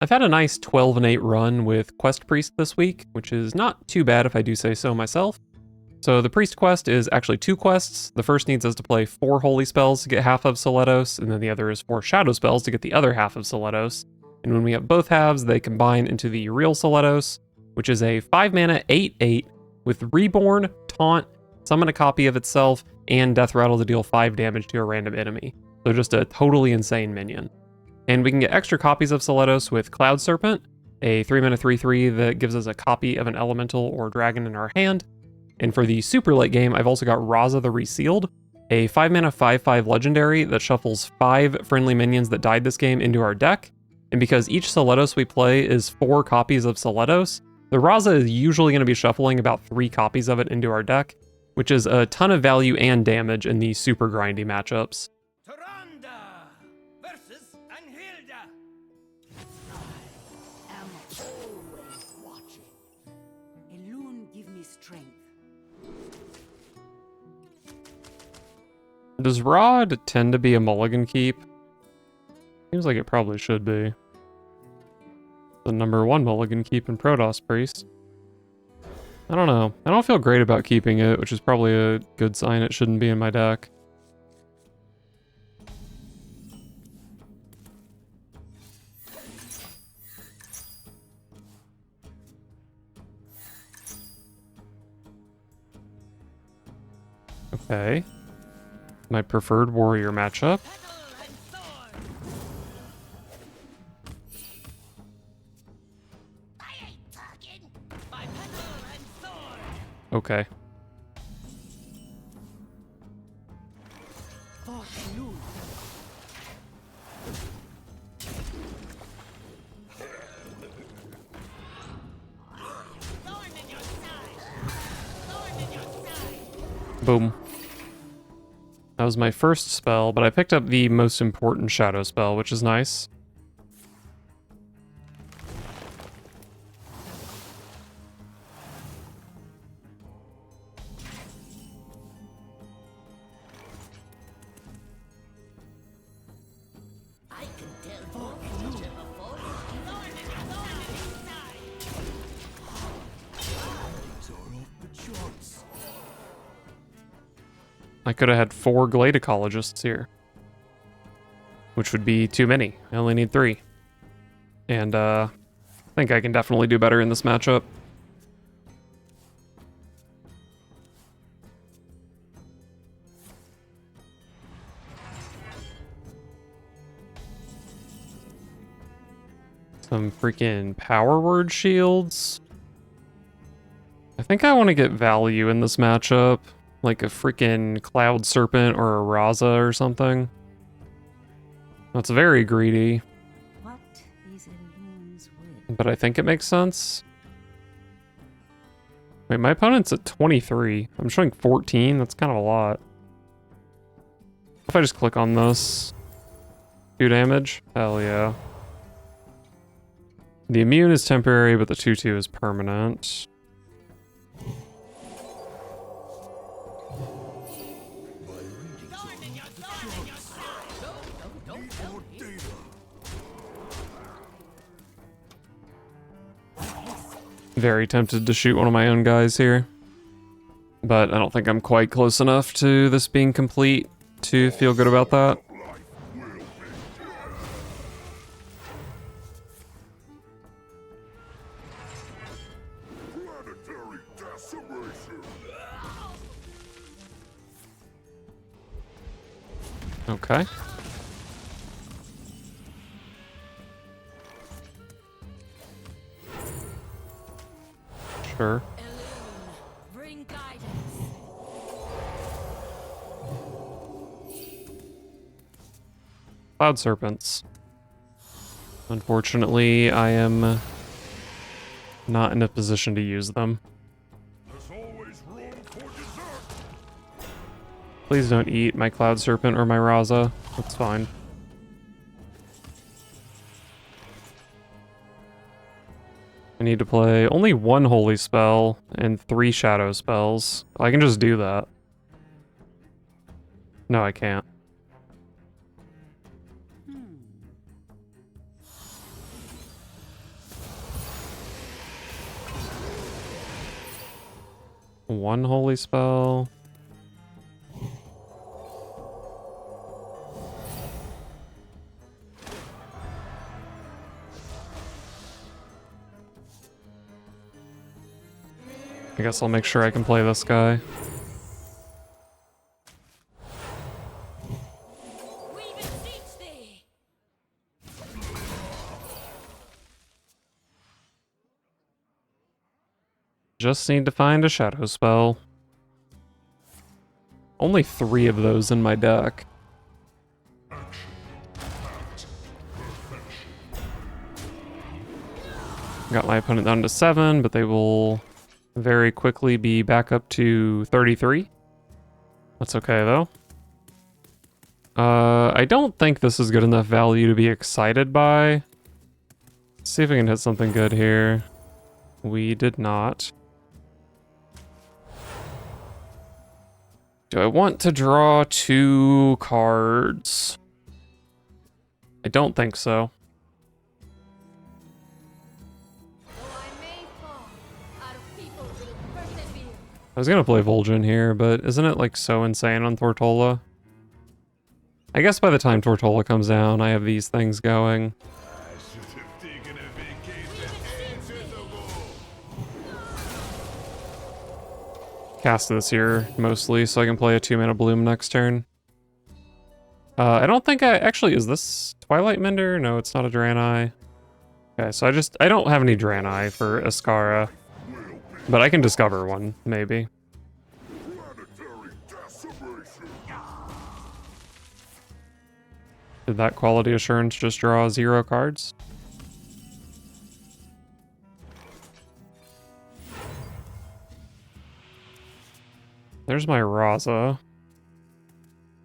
I've had a nice 12 and 8 run with Quest Priest this week, which is not too bad if I do say so myself. So the Priest quest is actually 2 quests. The first needs us to play 4 Holy Spells to get half of Soletos, and then the other is 4 Shadow Spells to get the other half of Soletos. And when we have both halves, they combine into the real Soletos, which is a 5 mana 8/8 with Reborn, Taunt, summon a copy of itself, and Death Rattle to deal 5 damage to a random enemy. So just a totally insane minion. And we can get extra copies of Soletos with Cloud Serpent, a 3 mana 3/3 that gives us a copy of an elemental or dragon in our hand. And for the super late game, I've also got Raza the Resealed, a 5 mana 5/5 legendary that shuffles 5 friendly minions that died this game into our deck. And because each Soletos we play is 4 copies of Soletos, the Raza is usually going to be shuffling about 3 copies of it into our deck, which is a ton of value and damage in these super grindy matchups. Does Rod tend to be a mulligan keep? Seems like it probably should be. The number 1 mulligan keep in Protoss Priest. I don't know. I don't feel great about keeping it, which is probably a good sign it shouldn't be in my deck. Okay. My preferred warrior matchup. Okay. Boom. That was my first spell, but I picked up the most important shadow spell, which is nice. I could have had 4 Glade Ecologists here, which would be too many. I only need 3. And I think I can definitely do better in this matchup. Some freaking power word shields. I think I want to get value in this matchup. Like a freaking Cloud Serpent or a Raza or something. That's very greedy. What is Elun's will? But I think it makes sense. Wait, my opponent's at 23. I'm showing 14. That's kind of a lot. If I just click on this. 2 damage? Hell yeah. The immune is temporary, but the 2/2 is permanent. Very tempted to shoot one of my own guys here. But I don't think I'm quite close enough to this being complete to feel good about that. Okay. Sure. Bring guidance. Cloud Serpents. Unfortunately, I am not in a position to use them. Please don't eat my Cloud Serpent or my Raza. That's fine. I need to play only 1 holy spell and 3 shadow spells. I can just do that. No, I can't. One holy spell. I guess I'll make sure I can play this guy. We beseech thee. Just need to find a shadow spell. Only 3 of those in my deck. Got my opponent down to 7, but they will very quickly be back up to 33. That's okay, though. I don't think this is good enough value to be excited by. Let's see if we can hit something good here. We did not. Do I want to draw 2 cards? I don't think so. I was gonna play Vol'jin here, but isn't it like so insane on Tortola? I guess by the time Tortola comes down, I have these things going. Cast this here mostly, so I can play a 2-mana Bloom next turn. I don't think is this Twilight Mender? No, it's not a Draenei. Okay, so I don't have any Draenei for Ascara. But I can discover one, maybe. Did that quality assurance just draw 0 cards? There's my Raza.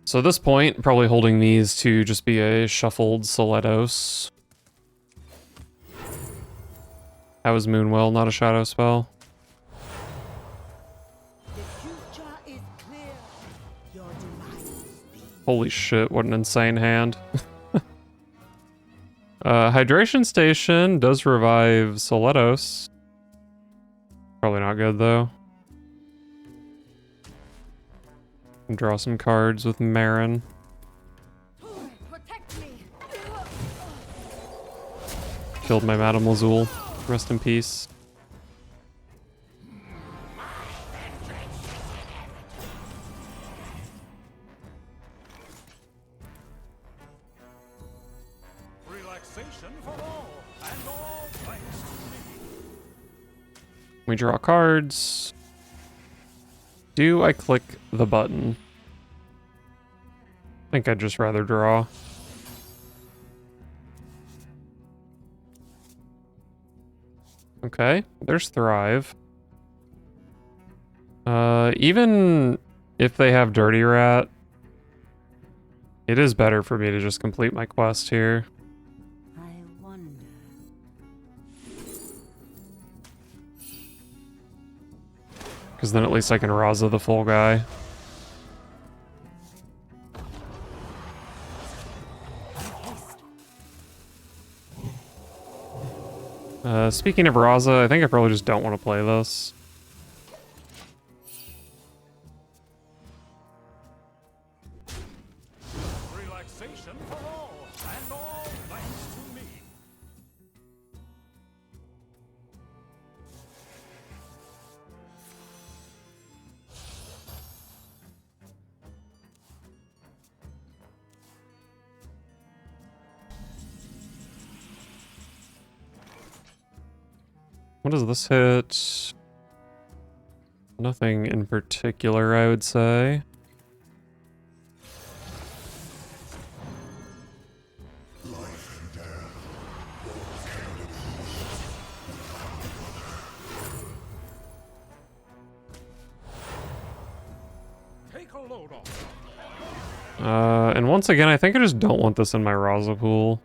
So at this point, probably holding these to just be a shuffled Soledos. That was Moonwell, not a shadow spell. Holy shit, what an insane hand. Hydration Station does revive Soledos. Probably not good, though. Draw some cards with Marin. Killed my Madame Lazul. Rest in peace. We draw cards. Do I click the button? I think I'd just rather draw. Okay, there's Thrive. Even if they have Dirty Rat, it is better for me to just complete my quest here. I wonder. Because then at least I can Raza the full guy. Speaking of Raza, I think I probably just don't want to play this. Relaxation for all, and all thanks to me. What does this hit? Nothing in particular, I would say. Take a load off. And once again, I think I just don't want this in my Raza pool.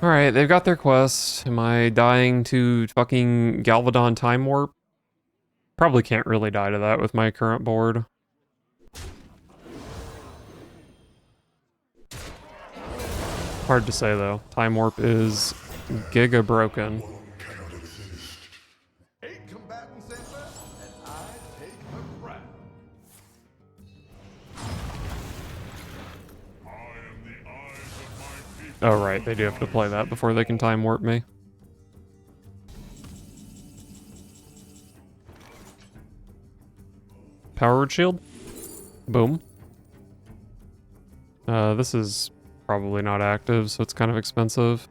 Alright, they've got their quest. Am I dying to fucking Galvadon Time Warp? Probably can't really die to that with my current board. Hard to say though. Time Warp is Giga broken. Eight combatants enter, and I take the crown. I am the eyes of my people. Oh right, they do have to play that before they can time warp me. Powered shield? Boom. This is probably not active, so it's kind of expensive.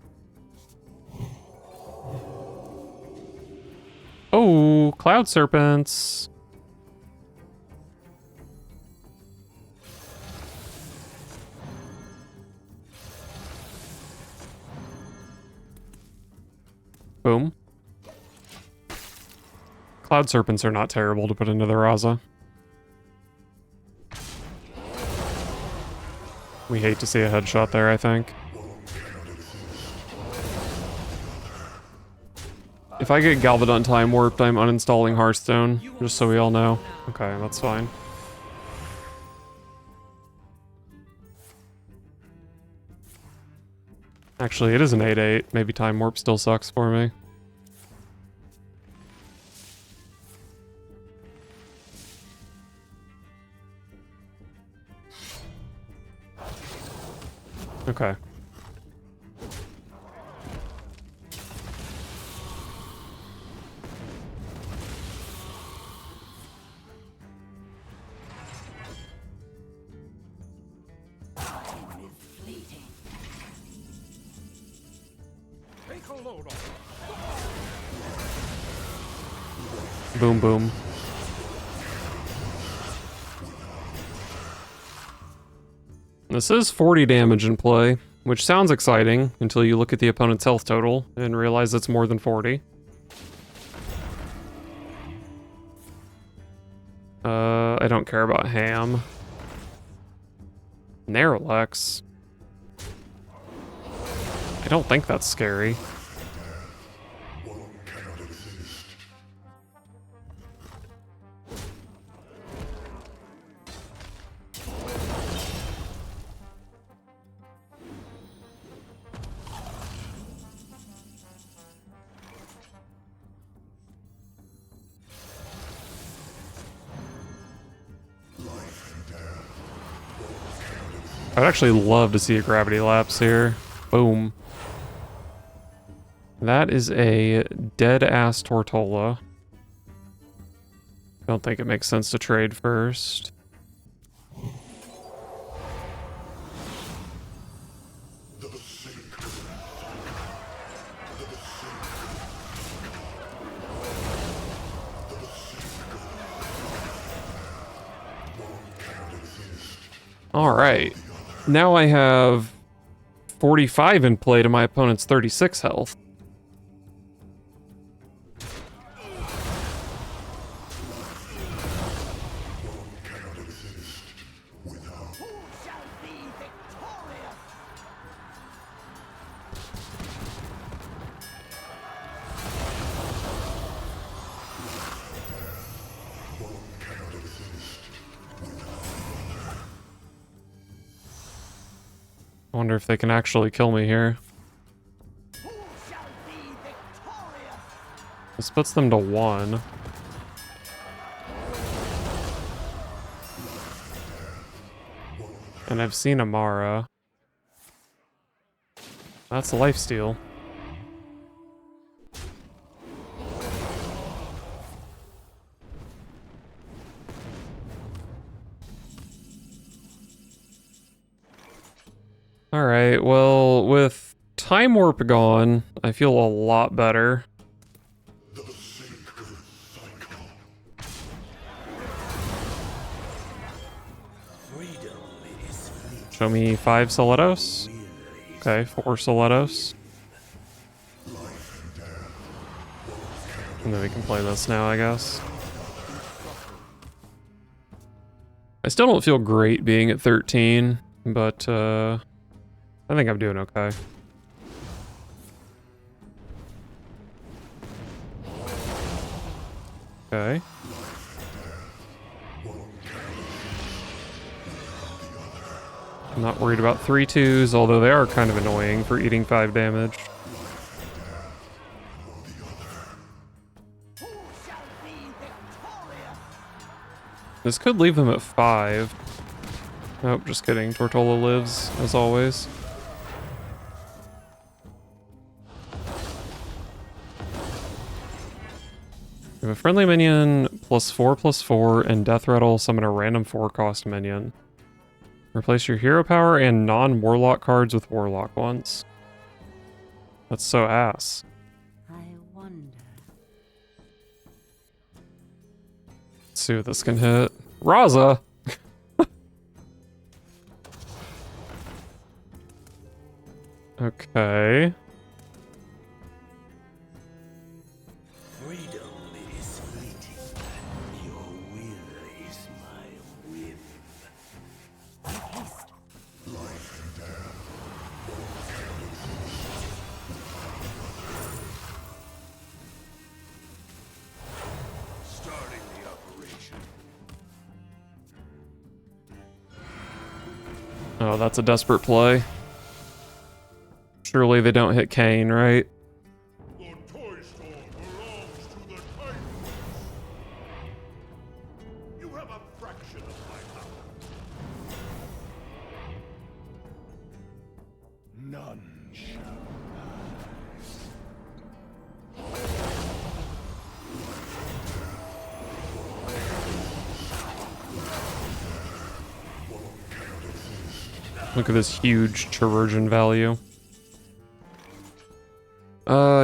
Oh, cloud serpents. Boom. Cloud serpents are not terrible to put into the Raza. We hate to see a headshot there, I think. If I get Galvadon time warped, I'm uninstalling Hearthstone, just so we all know. Okay, that's fine. Actually, it is an 8-8. Maybe time warp still sucks for me. Okay. Time is fleeting. Take a load off. Boom, boom. This is 40 damage in play, which sounds exciting until you look at the opponent's health total and realize it's more than 40. I don't care about Ham. Narrowlex. I don't think that's scary. I'd actually love to see a gravity lapse here. Boom. That is a dead-ass Tortola. Don't think it makes sense to trade first. Alright. Now I have 45 in play to my opponent's 36 health. I wonder if they can actually kill me here. This puts them to 1. And I've seen Amara. That's a lifesteal. Alright, well, with Time Warp gone, I feel a lot better. Show me 5 Soletos. Okay, 4 Soletos. And then we can play this now, I guess. I still don't feel great being at 13, but I think I'm doing okay. Okay. I'm not worried about 3/2s, although they are kind of annoying for eating 5 damage. This could leave them at 5. Nope, just kidding. Tortola lives, as always. We have a friendly minion, +4/+4, and Death Rattle, summon a random 4-cost minion. Replace your hero power and non-warlock cards with warlock ones. That's so ass. I wonder. Let's see what this can hit. Raza! Okay. Freedom is fleeting. Your will is my whim. Haste. Starting the operation. Oh, that's a desperate play. Surely they don't hit Kane, right? The toy store belongs to the Titans. You have a fraction of my power. None shall Look at this huge Chirurgeon value.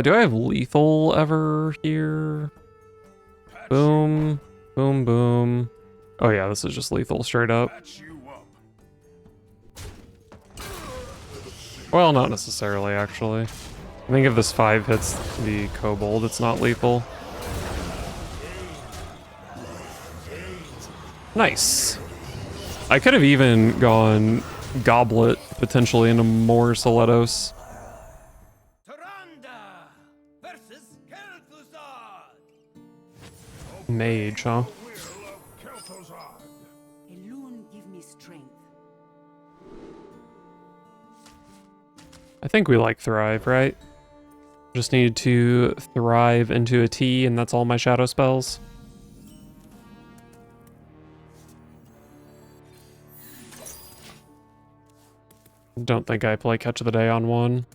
Do I have lethal ever here? Boom, boom, boom. Oh yeah, this is just lethal straight up. patch you up. Well, not necessarily, actually. I think if this 5 hits the Kobold, it's not lethal. Nice. I could have even gone Goblet, potentially, into more Soletos. Taranda versus Kel'Thuzad. Mage, huh? Will of Kel'Thuzad. Elune give me strength. I think we like Thrive, right? Just need to Thrive into a T, and that's all my shadow spells. Don't think I play Catch of the Day on 1.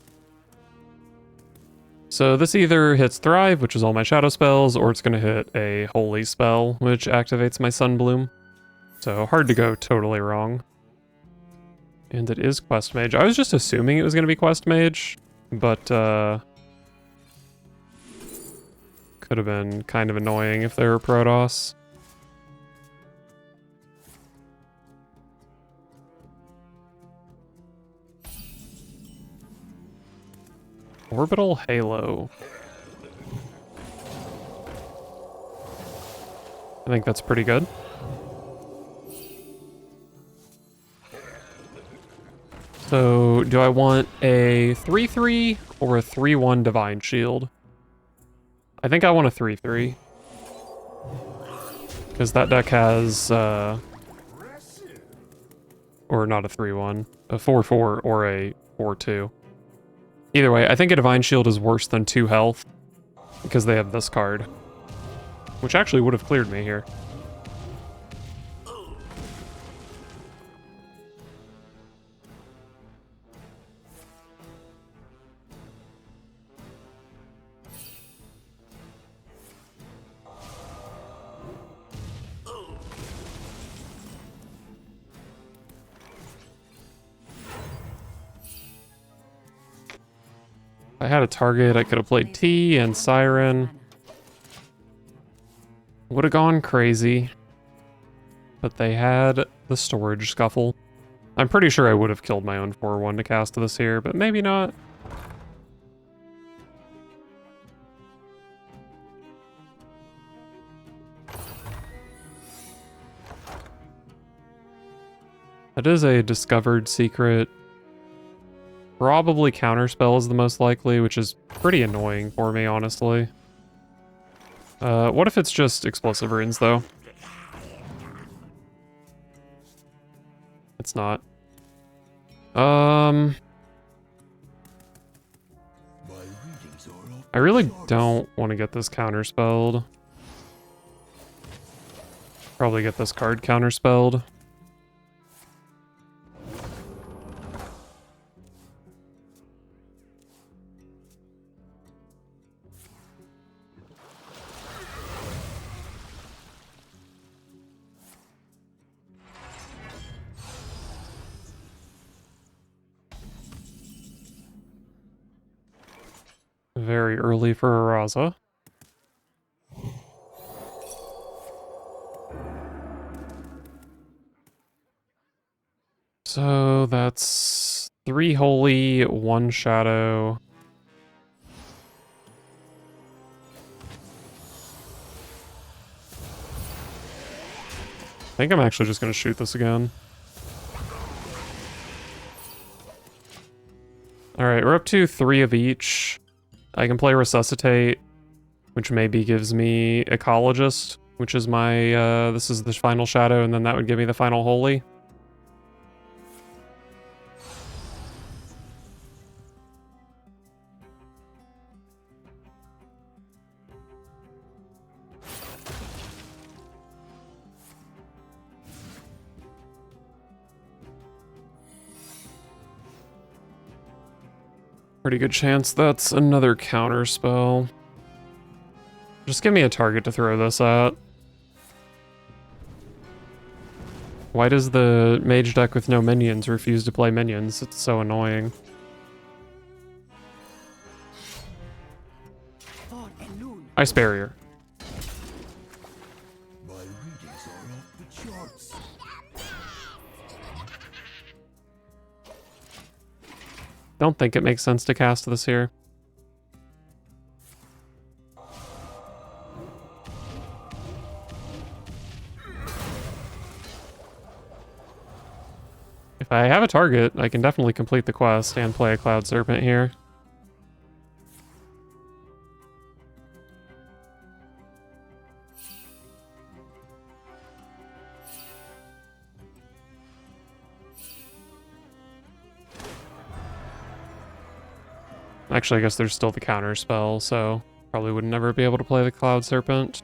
So this either hits Thrive, which is all my shadow spells, or it's going to hit a Holy spell, which activates my Sunbloom. So hard to go totally wrong. And it is Quest Mage. I was just assuming it was going to be Quest Mage, but could have been kind of annoying if they were Protoss. Orbital Halo. I think that's pretty good. So, do I want a 3/3 or a 3/1 Divine Shield? I think I want a 3/3. Because that deck has, or not a 3/1, a 4/4 or a 4/2. Either way, I think a Divine Shield is worse than 2 health, because they have this card. Which actually would have cleared me here. If I had a target, I could have played T and Siren. Would have gone crazy. But they had the storage scuffle. I'm pretty sure I would have killed my own 4/1 to cast this here, but maybe not. That is a discovered secret. Probably Counterspell is the most likely, which is pretty annoying for me, honestly. What if it's just Explosive Runes, though? It's not. I really don't want to get this counterspelled. probably get this card counterspelled. Very early for a Raza. So that's 3 holy, 1 shadow. I think I'm actually just going to shoot this again. Alright, we're up to 3 of each. I can play Resuscitate, which maybe gives me Ecologist, which is my, this is the final shadow, and then that would give me the final holy. Pretty good chance that's another counter spell. Just give me a target to throw this at. Why does the mage deck with no minions refuse to play minions? It's so annoying. Ice Barrier. My readings are off the charts. Don't think it makes sense to cast this here. If I have a target, I can definitely complete the quest and play a Cloud Serpent here. Actually, I guess there's still the counter spell, so probably would never be able to play the Cloud Serpent.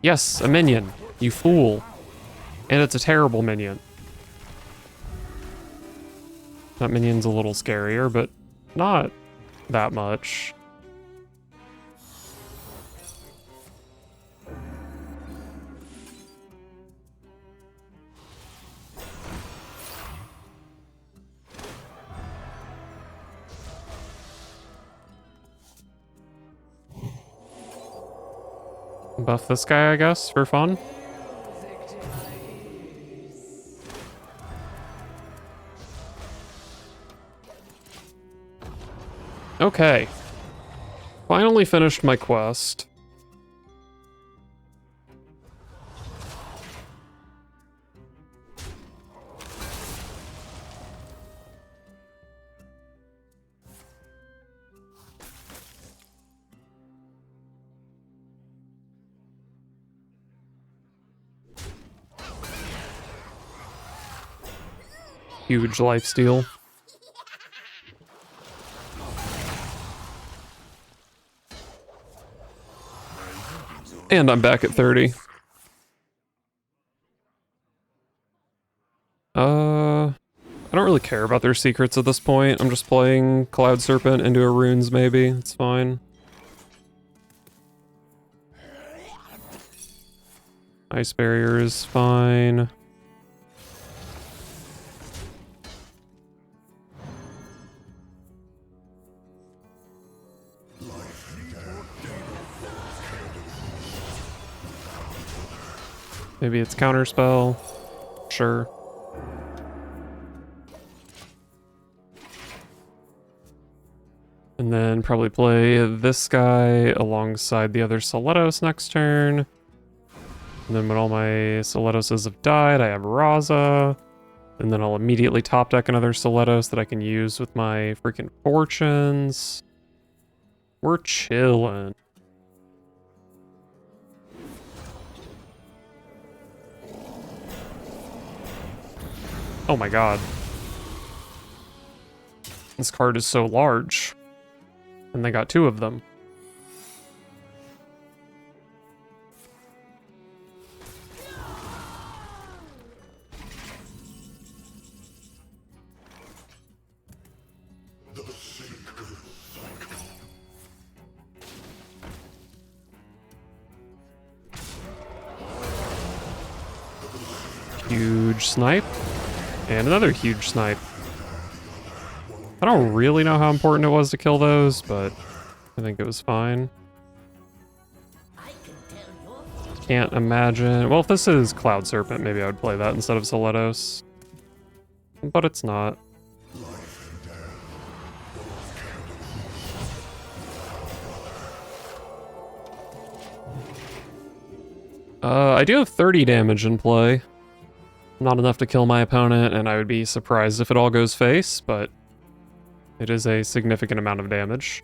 Yes, a minion. You fool. And it's a terrible minion. That minion's a little scarier, but not that much. Buff this guy, I guess, for fun. Okay. Finally finished my quest. Huge lifesteal. And I'm back at 30. I don't really care about their secrets at this point. I'm just playing Cloud Serpent into a runes maybe. It's fine. Ice Barrier is fine. Maybe it's counterspell. Sure. And then probably play this guy alongside the other Soletos next turn. And then when all my Soletoses have died, I have Raza. And then I'll immediately top deck another Soletos that I can use with my freaking fortunes. We're chillin'. Oh my god. This card is so large. And they got 2 of them. Huge snipe. And another huge snipe. I don't really know how important it was to kill those, but I think it was fine. Can't imagine... Well, if this is Cloud Serpent, maybe I would play that instead of Soletos. But it's not. I do have 30 damage in play. Not enough to kill my opponent, and I would be surprised if it all goes face, but it is a significant amount of damage.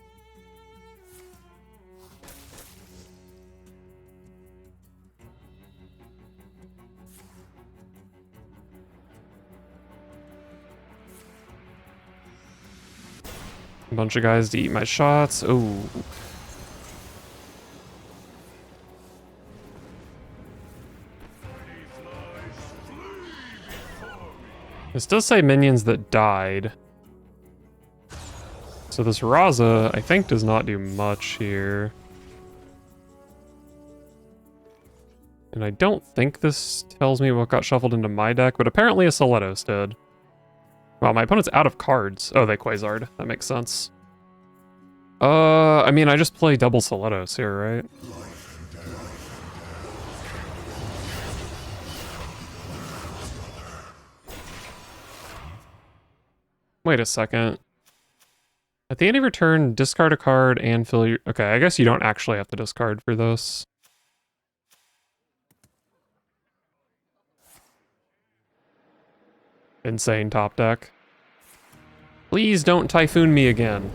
A bunch of guys to eat my shots. Ooh. This does say minions that died. So this Raza, I think, does not do much here. And I don't think this tells me what got shuffled into my deck, but apparently a Soletos did. Wow, my opponent's out of cards. Oh, they Quasar'd. That makes sense. I mean, I just play double Soletos here, right? Wait a second. At the end of your turn, discard a card and fill your... Okay, I guess you don't actually have to discard for this. Insane top deck. Please don't Typhoon me again.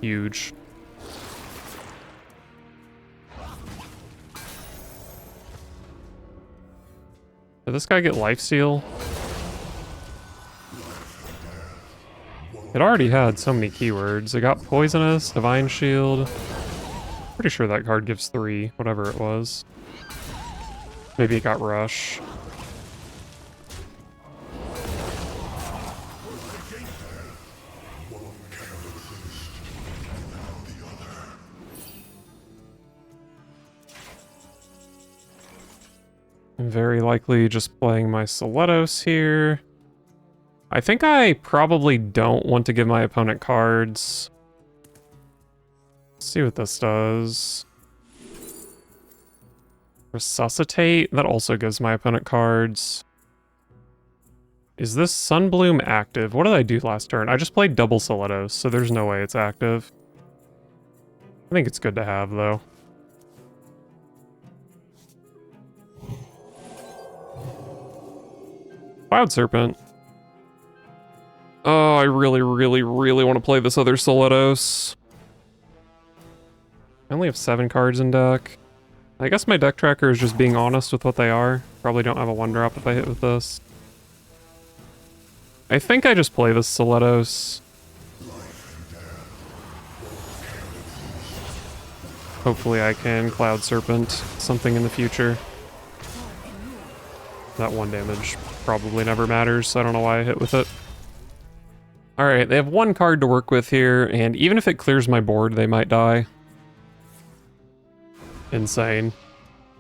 Huge. Did this guy get lifesteal? It already had so many keywords. It got Poisonous, Divine Shield. Pretty sure that card gives 3, whatever it was. Maybe it got Rush. I'm very likely just playing my Soletos here. I think I probably don't want to give my opponent cards. Let's see what this does. Resuscitate? That also gives my opponent cards. Is this Sunbloom active? What did I do last turn? I just played double Soletos, so there's no way it's active. I think it's good to have, though. Cloud Serpent. Oh, I really want to play this other Soletos. I only have 7 cards in deck. I guess my deck tracker is just being honest with what they are. Probably don't have a 1-drop if I hit with this. I think I just play this Soletos. Hopefully I can Cloud Serpent something in the future. That 1 damage probably never matters, so I don't know why I hit with it. Alright, they have 1 card to work with here, and even if it clears my board, they might die. Insane.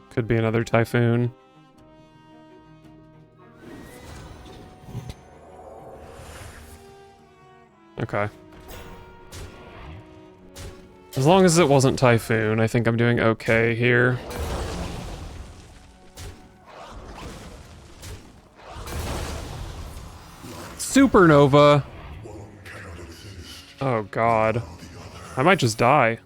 Could be another Typhoon. Okay. As long as it wasn't Typhoon, I think I'm doing okay here. Supernova! Oh god. I might just die.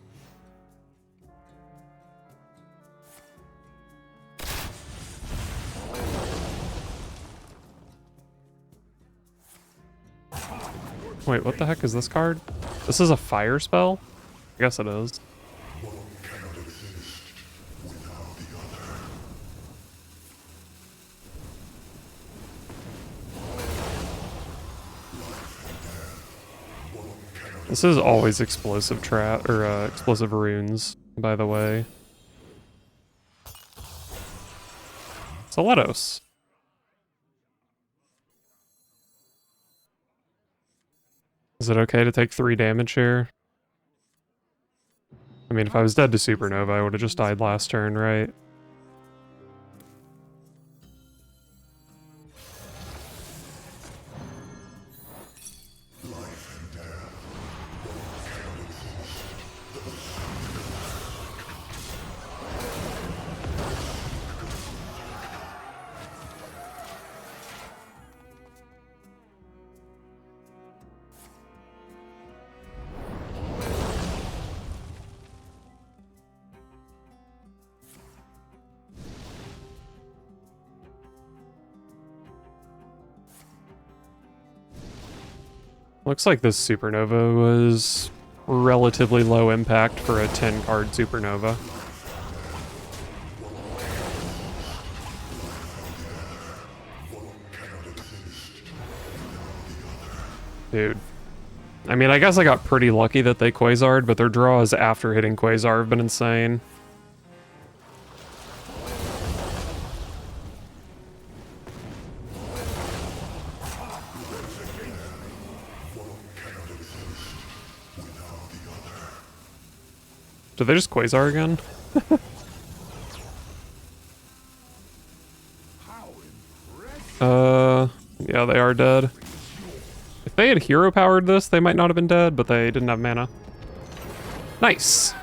Wait, what the heck is this card? This is a fire spell? I guess it is. This is always explosive explosive runes, by the way. Soletos. Is it okay to take 3 damage here? I mean, if I was dead to Supernova, I would have just died last turn, right? Looks like this Supernova was relatively low impact for a 10-card Supernova. Dude. I mean, I guess I got pretty lucky that they Quasar'd, but their draws after hitting Quasar have been insane. Did they just Quasar again? Yeah, they are dead. If they had hero powered this, they might not have been dead, but they didn't have mana. Nice!